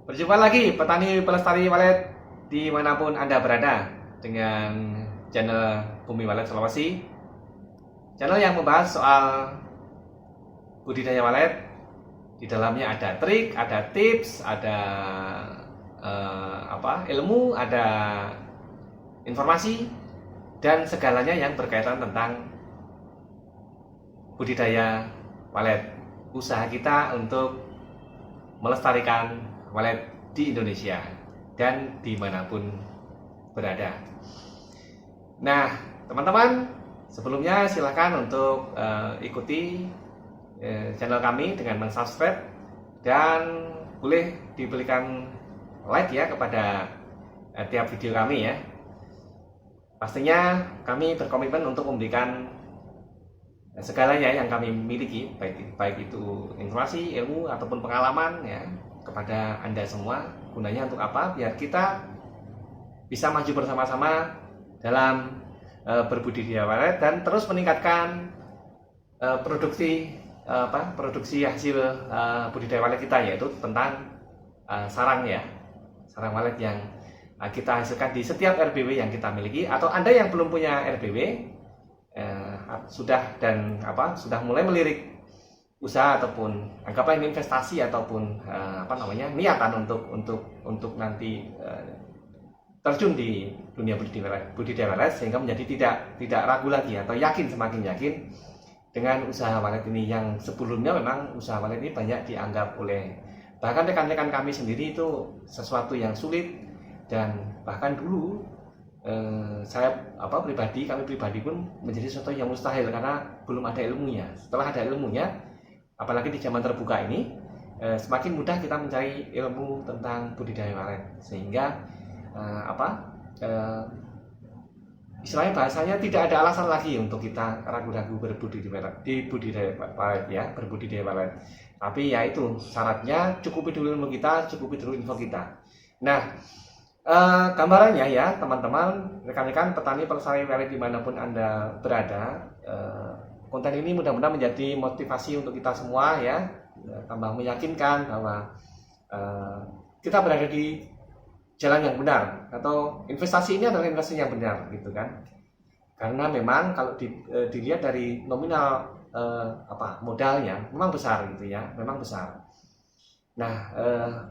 Berjumpa lagi petani pelestari walet dimanapun Anda berada dengan channel Bumi Walet Sulawesi, channel yang membahas soal budidaya walet. Di dalamnya ada trik, ada tips, ada ilmu, ada informasi dan segalanya yang berkaitan tentang budidaya walet, usaha kita untuk melestarikan walet di Indonesia dan dimanapun berada. Nah, teman-teman, sebelumnya silahkan untuk ikuti channel kami dengan mensubscribe dan boleh diberikan like ya kepada tiap video kami ya. Pastinya kami berkomitmen untuk memberikan segalanya yang kami miliki, baik itu informasi, ilmu ataupun pengalaman ya kepada Anda semua. Gunanya untuk apa? Biar kita bisa maju bersama-sama dalam berbudidaya walet dan terus meningkatkan produksi hasil budidaya walet kita, yaitu tentang sarang walet yang kita hasilkan di setiap RBW yang kita miliki. Atau Anda yang belum punya RBW sudah mulai melirik usaha ataupun anggaplah ini investasi ataupun niatan untuk nanti terjun di dunia budidaya walet, sehingga menjadi tidak ragu lagi atau semakin yakin dengan usaha walet ini, yang sebelumnya memang usaha walet ini banyak dianggap oleh bahkan rekan-rekan kami sendiri itu sesuatu yang sulit, dan bahkan dulu kami pribadi pun menjadi sesuatu yang mustahil karena belum ada ilmunya. Setelah ada ilmunya, apalagi di zaman terbuka ini, semakin mudah kita mencari ilmu tentang budidaya walet, sehingga istilahnya bahasanya tidak ada alasan lagi untuk kita ragu-ragu berbudidaya walet. Tapi ya itu syaratnya, cukupi dulu ilmu kita, cukupi dulu info kita. Nah, gambarannya ya teman-teman, rekan-rekan petani pelestari walet dimanapun Anda berada, konten ini mudah-mudahan menjadi motivasi untuk kita semua ya, tambah meyakinkan bahwa kita berada di jalan yang benar, atau investasi ini adalah investasi yang benar gitu kan. Karena memang kalau dilihat dari nominal modalnya memang besar gitu ya, memang besar. Nah,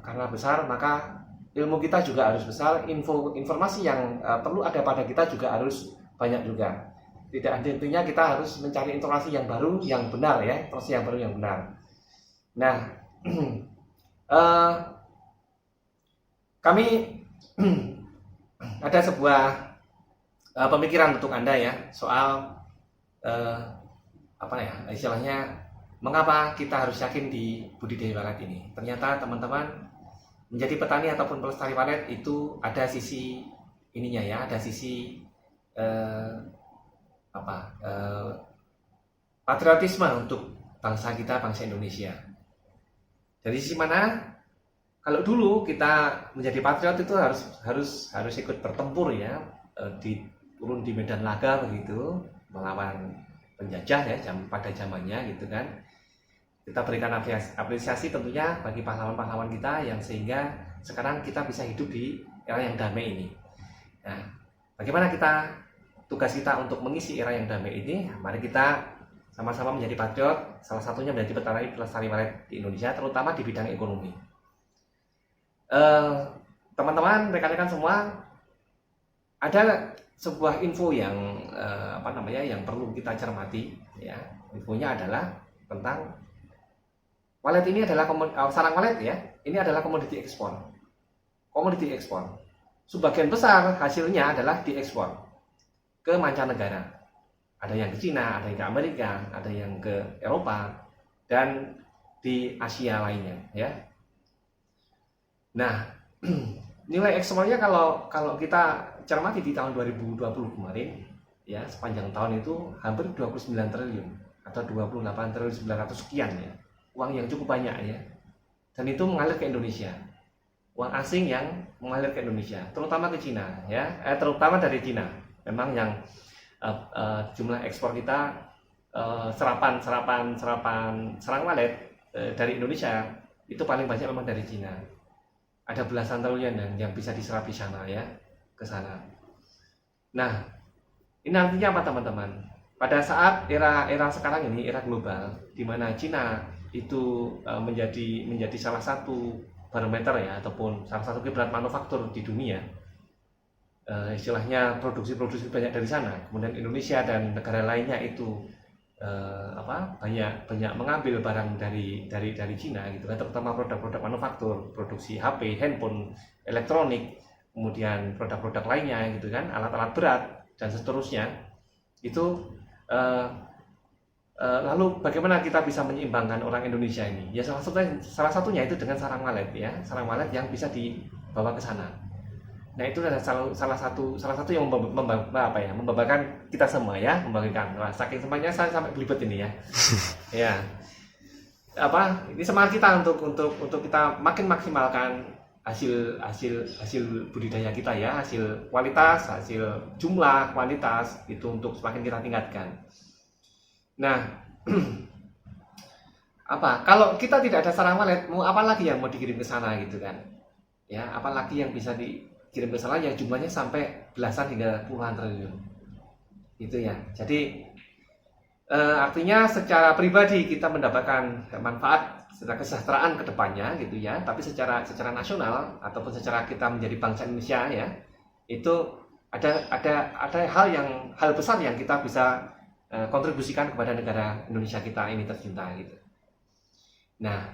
karena besar maka ilmu kita juga harus besar, informasi yang perlu ada pada kita juga harus banyak juga. Tidak hentinya kita harus mencari informasi yang baru, yang benar ya, informasi yang baru yang benar. Nah, kami ada sebuah pemikiran untuk Anda ya soal istilahnya mengapa kita harus yakin di budidaya walet ini. Ternyata teman-teman, menjadi petani ataupun pelestari walet itu ada sisi ininya ya, ada sisi patriotisme untuk bangsa kita, bangsa Indonesia. Dari sisi mana? Kalau dulu kita menjadi patriot itu harus ikut bertempur ya, turun di medan laga begitu, melawan penjajah ya pada zamannya gitu kan. Kita berikan apresiasi tentunya bagi pahlawan-pahlawan kita yang sehingga sekarang kita bisa hidup di era yang damai ini. Nah, bagaimana tugas kita untuk mengisi era yang damai ini? Mari kita sama-sama menjadi patriot, salah satunya menjadi petani pelestari walet di Indonesia, terutama di bidang ekonomi. Teman-teman, rekan-rekan semua, ada sebuah info yang yang perlu kita cermati ya. Infonya adalah tentang walet ini adalah sarang walet ya. Ini adalah komoditi ekspor. Komoditi ekspor. Sebagian besar hasilnya adalah diekspor ke mancanegara. Ada yang ke Cina, ada yang ke Amerika, ada yang ke Eropa, dan di Asia lainnya ya. Nah, nilai ekspornya kalau kita cermati di tahun 2020 kemarin ya, sepanjang tahun itu hampir 29 triliun atau 28 triliun 900 sekian ya. Uang yang cukup banyak ya, dan itu mengalir ke Indonesia, uang asing yang mengalir ke Indonesia, terutama ke Cina ya, terutama dari Cina. Memang yang jumlah ekspor kita, serapan sarang walet dari Indonesia itu paling banyak memang dari Cina. ada belasan triliun yang bisa diserap di sana ya, ke sana. Nah, ini artinya apa teman-teman? Pada saat era sekarang ini, era global, di mana Cina itu menjadi salah satu barometer ya, ataupun salah satu kiblat manufaktur di dunia, istilahnya produksi banyak dari sana. Kemudian Indonesia dan negara lainnya itu banyak mengambil barang dari Cina gitu kan, terutama produk-produk manufaktur, produksi HP, handphone, elektronik, kemudian produk-produk lainnya gitu kan, alat-alat berat dan seterusnya. Itu lalu bagaimana kita bisa menyeimbangkan orang Indonesia ini? Ya salah satunya itu dengan sarang walet ya, sarang walet yang bisa dibawa ke sana. Nah itu adalah salah satu yang membanggakan kita semua ya, membanggakan. Nah, saking semuanya saya sampai belibet ini ya. Ya. Ini semangat kita untuk kita makin maksimalkan hasil budidaya kita ya, hasil kualitas, hasil jumlah, kuantitas itu untuk semakin kita tingkatkan. Nah, kalau kita tidak ada sarang walet, mau apa lagi yang mau dikirim ke sana gitu kan? Ya, apalagi yang bisa dikirim ke sana yang jumlahnya sampai belasan hingga puluhan triliun. Itu ya. Jadi artinya secara pribadi kita mendapatkan manfaat secara kesejahteraan ke depannya gitu ya, tapi secara nasional ataupun secara kita menjadi bangsa Indonesia ya, itu ada hal besar yang kita bisa kontribusikan kepada negara Indonesia kita ini tercinta gitu. Nah,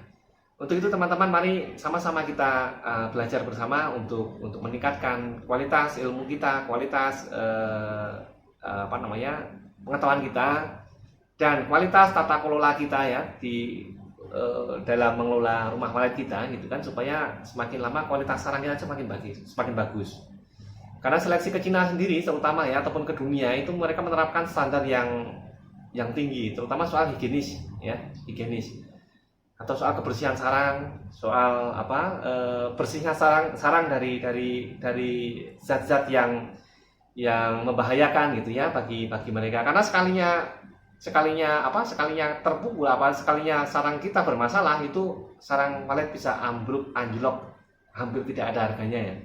untuk itu teman-teman mari sama-sama kita belajar bersama untuk meningkatkan kualitas ilmu kita, kualitas pengetahuan kita dan kualitas tata kelola kita ya di dalam mengelola rumah walet kita gitu kan, supaya semakin lama kualitas sarang kita semakin bagus. Karena seleksi ke Cina sendiri terutama ya ataupun ke dunia itu mereka menerapkan standar yang tinggi, terutama soal higienis atau soal kebersihan sarang, soal bersihnya sarang dari zat-zat yang membahayakan gitu ya bagi mereka. Karena sekalinya terpukul sekalinya sarang kita bermasalah, itu sarang walet bisa anjlok, hampir tidak ada harganya ya.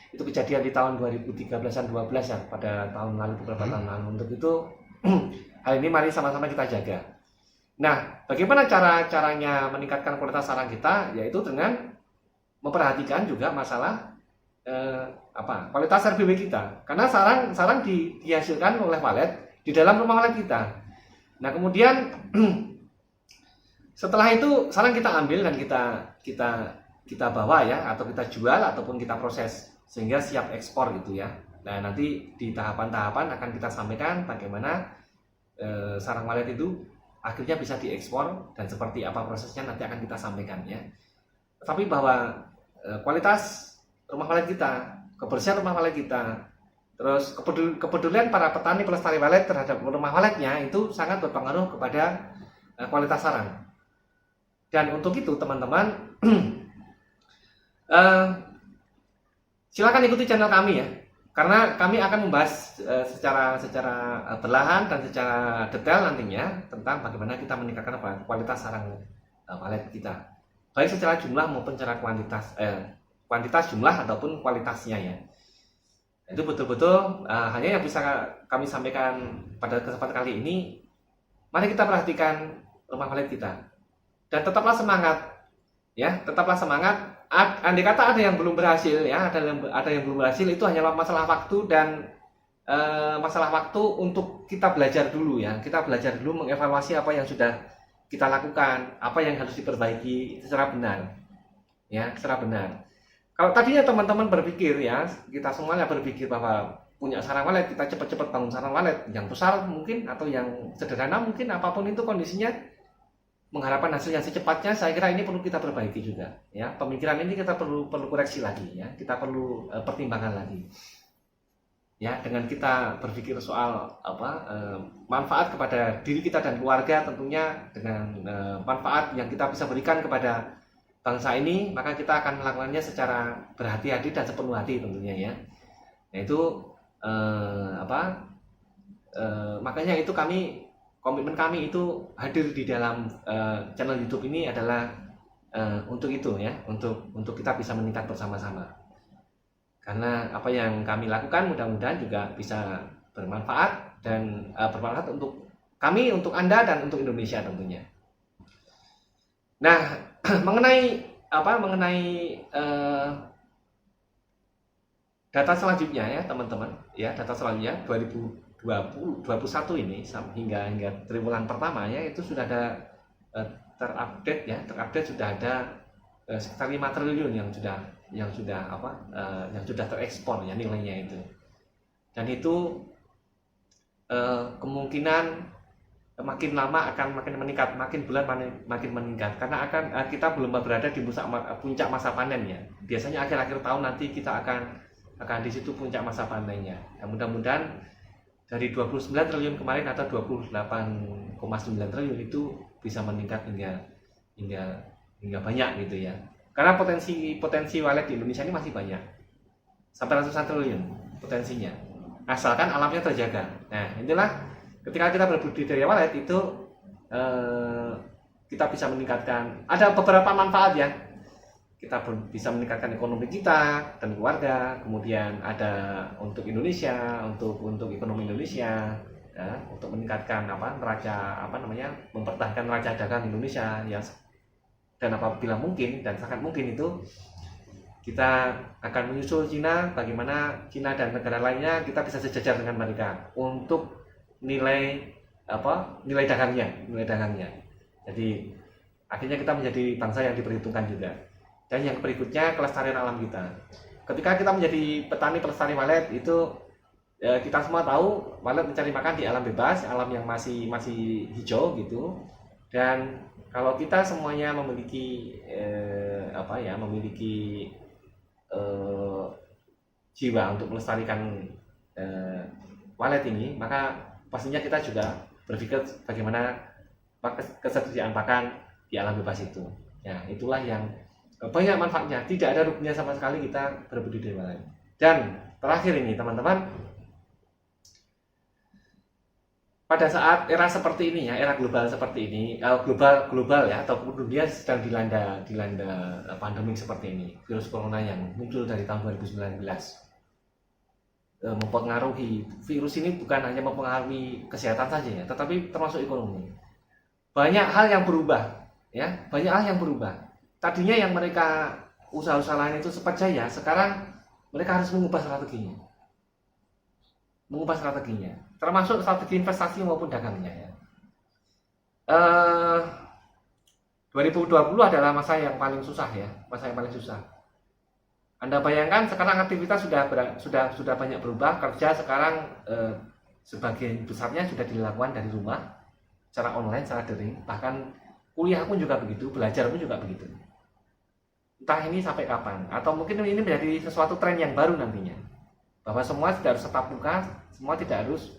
Itu kejadian di tahun 2013-an 12 ya, pada tahun lalu, beberapa tahun lalu. Untuk itu hal ini mari sama-sama kita jaga. Nah, bagaimana caranya meningkatkan kualitas sarang kita? Yaitu dengan memperhatikan juga masalah kualitas RBW kita. Karena sarang dihasilkan oleh walet di dalam rumah walet kita. Nah, kemudian setelah itu sarang kita ambil dan kita bawa ya, atau kita jual ataupun kita proses sehingga siap ekspor gitu ya. Nah, nanti di tahapan-tahapan akan kita sampaikan bagaimana sarang walet itu akhirnya bisa diekspor dan seperti apa prosesnya nanti akan kita sampaikan ya. Tapi bahwa kualitas rumah walet kita, kebersihan rumah walet kita, terus kepedulian para petani pelestari walet terhadap rumah waletnya itu sangat berpengaruh kepada kualitas sarang. Dan untuk itu teman-teman silakan ikuti channel kami ya, karena kami akan membahas secara perlahan dan secara detail nantinya tentang bagaimana kita meningkatkan kualitas sarang walet kita, baik secara jumlah maupun secara kuantitas jumlah ataupun kualitasnya ya. Itu betul-betul hanya yang bisa kami sampaikan pada kesempatan kali ini. Mari kita perhatikan rumah walet kita dan tetaplah semangat ya, tetaplah semangat. Andai kata ada yang belum berhasil ya, ada yang belum berhasil, itu hanyalah masalah waktu dan masalah waktu untuk kita belajar dulu ya. Kita belajar dulu mengevaluasi apa yang sudah kita lakukan, apa yang harus diperbaiki secara benar. Ya, secara benar. Kalau tadinya teman-teman berpikir ya, kita semuanya berpikir bahwa punya sarang walet, kita cepat-cepat bangun sarang walet yang besar mungkin atau yang sederhana mungkin, apapun itu kondisinya, mengharapkan hasil yang secepatnya, saya kira ini perlu kita perbaiki juga ya. Pemikiran ini kita perlu koreksi lagi ya, kita perlu pertimbangkan lagi ya, dengan kita berpikir soal manfaat kepada diri kita dan keluarga, tentunya dengan manfaat yang kita bisa berikan kepada bangsa ini, maka kita akan melakukannya secara berhati-hati dan sepenuh hati tentunya ya. Nah itu makanya itu komitmen kami itu hadir di dalam channel YouTube ini adalah untuk itu ya, untuk kita bisa meningkat bersama-sama. Karena apa yang kami lakukan mudah-mudahan juga bisa bermanfaat dan bermanfaat untuk kami, untuk Anda, dan untuk Indonesia tentunya. Nah, mengenai data selanjutnya ya teman-teman, ya data selanjutnya 2021 ini hingga triwulan pertama ya, itu sudah ada terupdate sudah ada sekitar 5 triliun yang sudah terekspor ya nilainya itu. Dan itu kemungkinan makin lama akan makin meningkat, makin bulan makin meningkat, karena kita belum berada di puncak masa panen ya. Biasanya akhir-akhir tahun nanti kita akan di situ puncak masa panennya. Nah, mudah-mudahan dari 29 triliun kemarin atau 28,9 triliun itu bisa meningkat hingga banyak gitu ya. Karena potensi walet di Indonesia ini masih banyak, sampai ratusan triliun potensinya, asalkan alamnya terjaga. Nah, inilah ketika kita berbudidaya walet itu kita bisa meningkatkan, ada beberapa manfaat ya. Kita bisa meningkatkan ekonomi kita dan keluarga, kemudian ada untuk Indonesia, untuk ekonomi Indonesia, ya, untuk meningkatkan mempertahankan neraca dagang Indonesia ya. Dan apabila mungkin dan sangat mungkin itu kita akan menyusul Cina, bagaimana Cina dan negara lainnya kita bisa sejajar dengan mereka untuk nilai dagangnya. Jadi akhirnya kita menjadi bangsa yang diperhitungkan juga. Dan yang berikutnya, kelestarian alam kita. Ketika kita menjadi petani pelestari walet itu kita semua tahu walet mencari makan di alam bebas, alam yang masih hijau gitu. Dan kalau kita semuanya memiliki jiwa untuk melestarikan walet ini, maka pastinya kita juga berpikir bagaimana ketersediaan pakan di alam bebas itu. Ya, itulah yang banyak manfaatnya, tidak ada ruginya sama sekali kita berbudidaya walet. Dan terakhir ini teman-teman, pada saat era seperti ini ya, era global seperti ini, global ya, ataupun dunia sedang dilanda pandemi seperti ini, virus corona yang muncul dari tahun 2019, mempengaruhi. Virus ini bukan hanya mempengaruhi kesehatan saja ya, tetapi termasuk ekonomi. Banyak hal yang berubah ya, Tadinya yang mereka usaha-usaha lain itu cepat jaya, sekarang mereka harus mengubah strateginya, termasuk strategi investasi maupun dagangnya ya. 2020 adalah masa yang paling susah. Anda bayangkan sekarang aktivitas sudah banyak berubah, kerja sekarang sebagian besarnya sudah dilakukan dari rumah, secara online, secara daring, bahkan kuliah pun juga begitu, belajar pun juga begitu. Entah ini sampai kapan, atau mungkin ini menjadi sesuatu tren yang baru nantinya, bahwa semua tidak harus tetap muka, semua tidak harus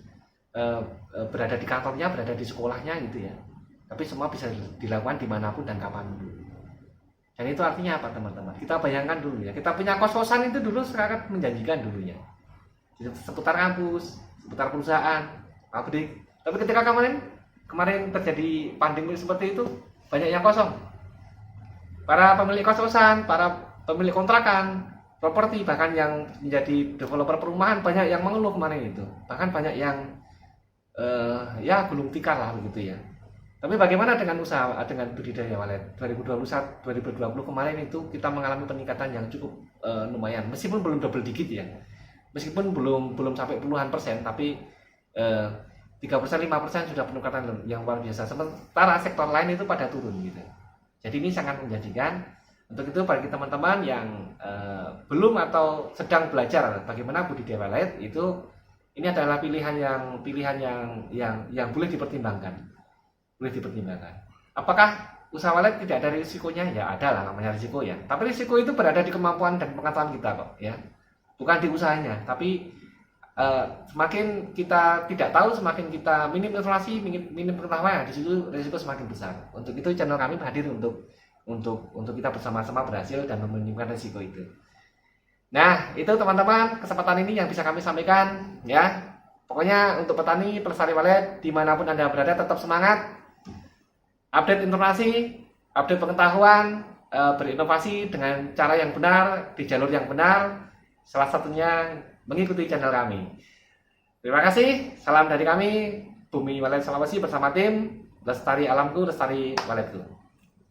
berada di kantornya, berada di sekolahnya gitu ya, tapi semua bisa dilakukan dimanapun dan kapanpun. Dan itu artinya apa teman-teman? Kita bayangkan dulu ya, kita punya kos-kosan itu dulu sangat menjanjikan dulunya, seputar kampus, seputar perusahaan, pabrik. Tapi ketika kemarin terjadi pandemi seperti itu, banyak yang kosong. Para pemilik kos-kosan, para pemilik kontrakan, properti, bahkan yang menjadi developer perumahan, banyak yang mengeluh kemarin itu. Bahkan banyak yang gulung tikar lah begitu ya. Tapi bagaimana dengan budidaya walet? 2020 kemarin itu kita mengalami peningkatan yang cukup lumayan, meskipun belum double digit ya. Meskipun belum sampai puluhan persen, tapi 3%, 5% sudah peningkatan yang luar biasa. Sementara sektor lain itu pada turun gitu. Jadi ini sangat menjanjikan. Untuk itu bagi teman-teman yang belum atau sedang belajar bagaimana budidaya walet itu, ini adalah pilihan yang boleh dipertimbangkan. Apakah usaha walet tidak ada risikonya? Ya ada lah, namanya risiko ya. Tapi risiko itu berada di kemampuan dan pengetahuan kita kok ya. Bukan di usahanya, tapi semakin kita tidak tahu, semakin kita minim informasi, minim pengetahuan, di situ risiko semakin besar. Untuk itu channel kami hadir untuk kita bersama-sama berhasil dan meminimkan risiko itu. Nah, itu teman-teman kesempatan ini yang bisa kami sampaikan ya. Pokoknya untuk petani pelestari walet dimanapun Anda berada, tetap semangat. Update informasi, update pengetahuan, berinovasi dengan cara yang benar, di jalur yang benar, salah satunya mengikuti channel kami. Terima kasih, salam dari kami, Bumi Walet Sulawesi bersama tim Lestari Alamku, Lestari Waletku.